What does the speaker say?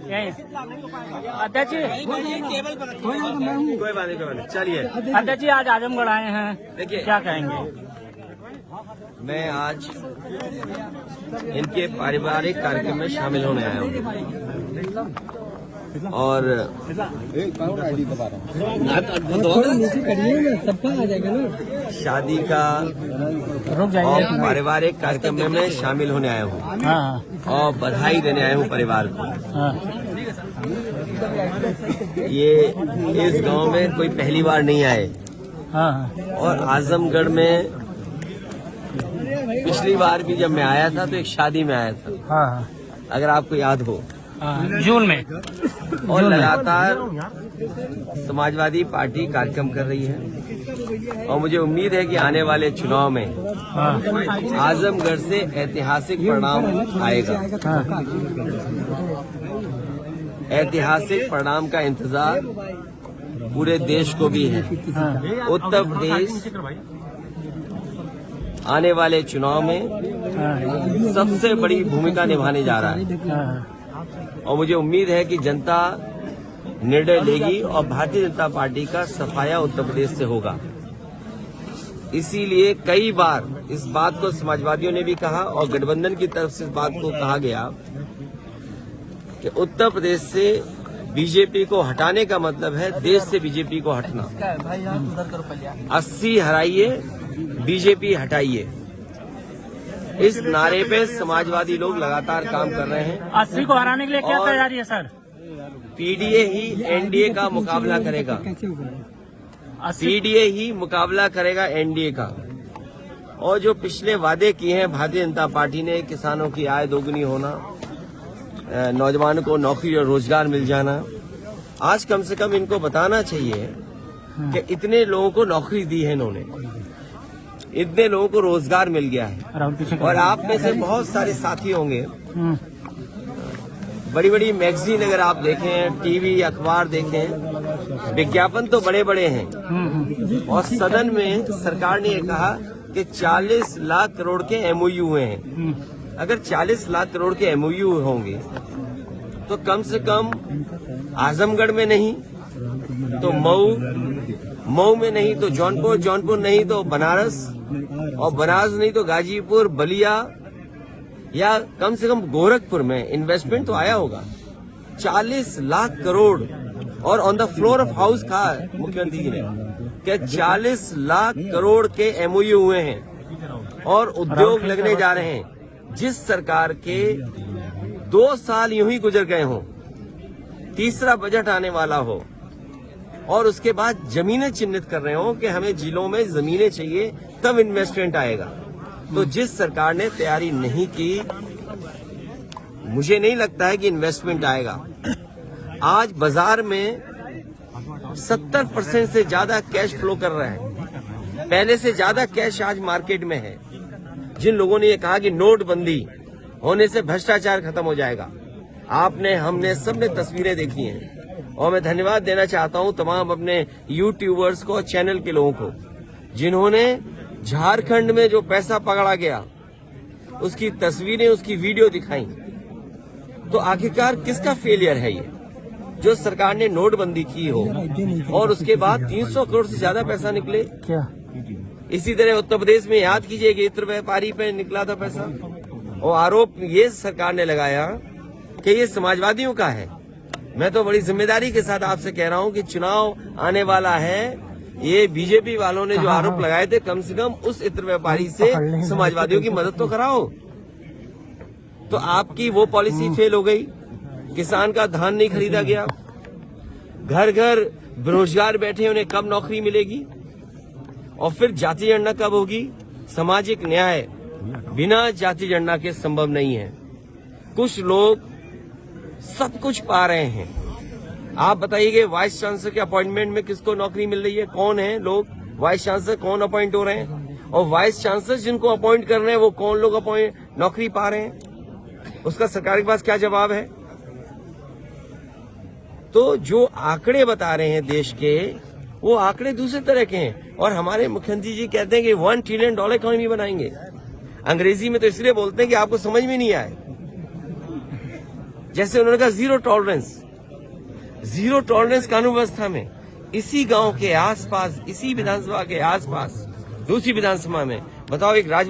अध्यक्ष जी कोई बात नहीं चलिए। अध्यक्ष जी आज आजमगढ़ आए हैं, देखिए क्या कहेंगे? मैं आज इनके पारिवारिक कार्यक्रम में शामिल होने आया हूँ और शादी का और पारिवारिक कार्यक्रम में मैं शामिल होने आया हूँ और बधाई देने आया हूँ परिवार को। ये इस गांव में कोई पहली बार नहीं आए और आजमगढ़ में पिछली बार भी जब मैं आया था तो एक शादी में आया था, अगर आपको याद हो, जून में। और लगातार समाजवादी पार्टी कार्यक्रम कर रही है और मुझे उम्मीद है कि आने वाले चुनाव में आजमगढ़ से ऐतिहासिक परिणाम आएगा। ऐतिहासिक परिणाम का इंतजार पूरे देश को भी है। उत्तर प्रदेश आने वाले चुनाव में सबसे बड़ी भूमिका निभाने जा रहा है और मुझे उम्मीद है कि जनता निर्णय लेगी और भारतीय जनता पार्टी का सफाया उत्तर प्रदेश से होगा। इसीलिए कई बार इस बात को समाजवादियों ने भी कहा और गठबंधन की तरफ से इस बात को कहा गया कि उत्तर प्रदेश से बीजेपी को हटाने का मतलब है देश से बीजेपी को हटना। 80 हराइए, बीजेपी हटाइए, इस नारे पे समाजवादी लोग लगातार काम कर रहे हैं। 80 को हराने के लिए क्या तैयारी है सर? पीडीए ही एनडीए का मुकाबला करेगा। पीडीए ही मुकाबला करेगा एनडीए का। और जो पिछले वादे किए हैं भारतीय जनता पार्टी ने, किसानों की आय दोगुनी होना, नौजवानों को नौकरी और रोजगार मिल जाना, आज कम से कम इनको बताना चाहिए कि इतने लोगों को नौकरी दी है इन्होंने, इतने लोगों को रोजगार मिल गया है। और आप में से बहुत सारे साथी होंगे, बड़ी बड़ी मैगजीन अगर आप देखें, टीवी अखबार देखें, विज्ञापन तो बड़े बड़े हैं और सदन में सरकार ने कहा कि 40 लाख करोड़ के एमओयू हुए हैं। अगर 40 लाख करोड़ के एमओयू होंगे तो कम से कम आजमगढ़ में नहीं तो मऊ में नहीं तो जौनपुर नहीं तो बनारस, और बनारस नहीं तो गाजीपुर, बलिया या कम से कम गोरखपुर में इन्वेस्टमेंट तो आया होगा। 40 लाख करोड़ और on the floor of house कहा मुख्यमंत्री जी ने कि 40 लाख करोड़ के एमओयू हुए हैं और उद्योग लगने जा रहे हैं। जिस सरकार के 2 साल यूं ही गुजर गए हों, तीसरा बजट आने वाला हो और उसके बाद जमीनें चिन्हित कर रहे हो कि हमें जिलों में जमीनें चाहिए तब इन्वेस्टमेंट आएगा, तो जिस सरकार ने तैयारी नहीं की, मुझे नहीं लगता है कि इन्वेस्टमेंट आएगा। आज बाजार में 70% से ज्यादा कैश फ्लो कर रहा है, पहले से ज्यादा कैश आज मार्केट में है। जिन लोगों ने ये कहा कि नोटबंदी होने से भ्रष्टाचार खत्म हो जाएगा, आपने, हमने, सबने तस्वीरें देखी हैं और मैं धन्यवाद देना चाहता हूं तमाम अपने यूट्यूबर्स को, चैनल के लोगों को, जिन्होंने झारखंड में जो पैसा पकड़ा गया उसकी तस्वीरें, उसकी वीडियो दिखाई। तो आखिरकार किसका फेलियर है ये? जो सरकार ने नोटबंदी की हो और उसके बाद 300 करोड़ से ज्यादा पैसा निकले। क्या इसी तरह उत्तर प्रदेश में याद कीजिए कि इत्र व्यापारी पे निकला था पैसा और आरोप ये सरकार ने लगाया कि ये समाजवादियों का है। मैं तो बड़ी जिम्मेदारी के साथ आपसे कह रहा हूं कि चुनाव आने वाला है, ये बीजेपी वालों ने जो आरोप लगाए थे, कम से कम उस इत्र व्यापारी से समाजवादियों की मदद तो कराओ। तो आपकी वो पॉलिसी फेल हो गई, किसान का धान नहीं खरीदा गया, घर घर बेरोजगार बैठे, उन्हें कब नौकरी मिलेगी? और फिर जाति जनगणना कब होगी? सामाजिक न्याय बिना जाति जनगणना के संभव नहीं है। कुछ लोग सब कुछ पा रहे हैं। आप बताइए वाइस चांसलर के अपॉइंटमेंट में किसको नौकरी मिल रही है? कौन है लोग वाइस चांसलर? कौन अपॉइंट हो रहे हैं? और वाइस चांसलर जिनको अपॉइंट कर रहे हैं वो कौन लोग नौकरी पा रहे हैं? उसका सरकार के पास क्या जवाब है? तो जो आंकड़े बता रहे हैं देश के, वो आंकड़े दूसरे तरह के हैं और हमारे मुख्यमंत्री जी कहते हैं कि $1 ट्रिलियन इकोनॉमी बनाएंगे। अंग्रेजी में तो इसलिए बोलते हैं कि आपको समझ में नहीं आए। जैसे उन्होंने कहा जीरो टॉलरेंस कानून व्यवस्था में, इसी गांव के आसपास, इसी विधानसभा के आसपास दूसरी विधानसभा में बताओ एक राज